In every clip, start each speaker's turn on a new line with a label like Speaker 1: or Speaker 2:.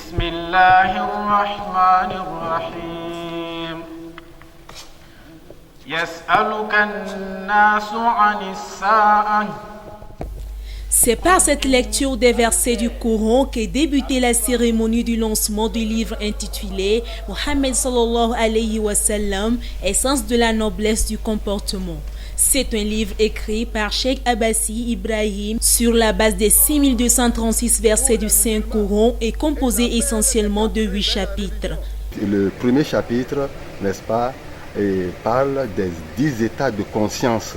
Speaker 1: بسم الله الرحمن الرحيم يسألك الناس عن الساعة.
Speaker 2: C'est par cette lecture des versets du Coran qu'est débutée la cérémonie du lancement du livre intitulé Mohammed sallallahu alayhi wa sallam, essence de la noblesse du comportement. C'est un livre écrit par Cheikh Abbasi Ibrahim sur la base des 6236 versets du Saint-Coran et composé essentiellement de 8 chapitres.
Speaker 3: Le premier chapitre, n'est-ce pas, parle des 10 états de conscience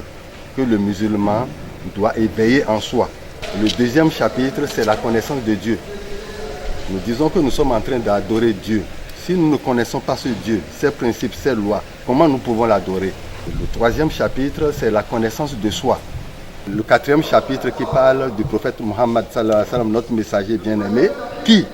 Speaker 3: que le musulman doit éveiller en soi. Le deuxième chapitre, c'est la connaissance de Dieu. Nous disons que nous sommes en train d'adorer Dieu. Si nous ne connaissons pas ce Dieu, ses principes, ses lois, comment nous pouvons l'adorer? Le troisième chapitre, c'est la connaissance de soi. Le quatrième chapitre qui parle du prophète Mohammed sallallahu alayhi wa sallam, notre messager bien-aimé, qui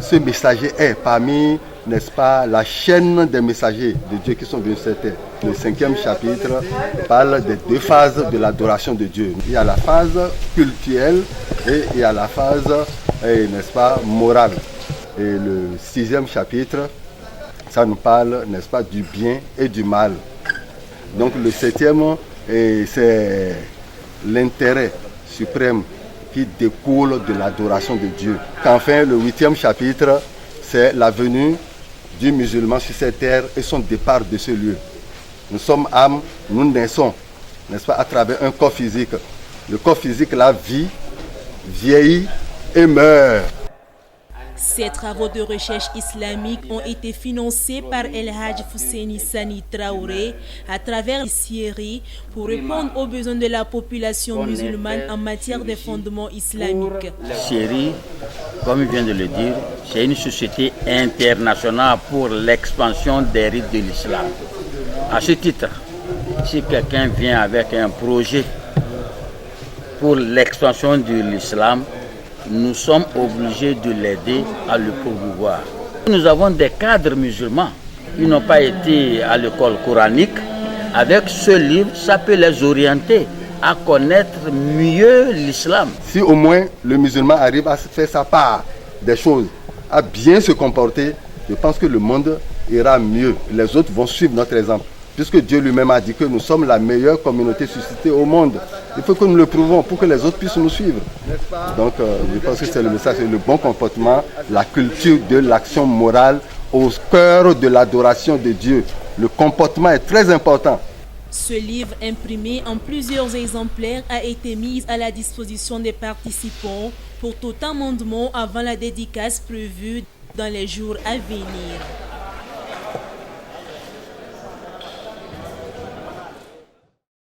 Speaker 3: ce messager est parmi, n'est-ce pas, la chaîne des messagers de Dieu qui sont venus sur terre. Le cinquième chapitre parle des 2 phases de l'adoration de Dieu. Il y a la phase cultuelle et il y a la phase, n'est-ce pas, morale. Et le 6e chapitre, ça nous parle, n'est-ce pas, du bien et du mal. Donc le 7e, c'est l'intérêt suprême qui découle de l'adoration de Dieu. Enfin, le 8e chapitre, c'est la venue du musulman sur cette terre et son départ de ce lieu. Nous sommes âmes, nous naissons, n'est-ce pas, à travers un corps physique. Le corps physique, la vie, vieillit et meurt.
Speaker 2: Ces travaux de recherche islamique ont été financés par El Hadj Fousseini Sani Traoré à travers les scieries pour répondre aux besoins de la population musulmane en matière de fondements islamiques.
Speaker 4: La scierie, comme il vient de le dire, c'est une société internationale pour l'expansion des rites de l'islam. À ce titre, si quelqu'un vient avec un projet pour l'expansion de l'islam, nous sommes obligés de l'aider à le promouvoir. Nous avons des cadres musulmans qui n'ont pas été à l'école coranique. Avec ce livre, ça peut les orienter à connaître mieux l'islam.
Speaker 3: Si au moins le musulman arrive à faire sa part des choses, à bien se comporter, je pense que le monde ira mieux. Les autres vont suivre notre exemple. Puisque Dieu lui-même a dit que nous sommes la meilleure communauté suscitée au monde. Il faut que nous le prouvons pour que les autres puissent nous suivre. Donc je pense que c'est le message, c'est le bon comportement, la culture de l'action morale au cœur de l'adoration de Dieu. Le comportement est très important.
Speaker 2: Ce livre imprimé en plusieurs exemplaires a été mis à la disposition des participants pour tout amendement avant la dédicace prévue dans les jours à venir.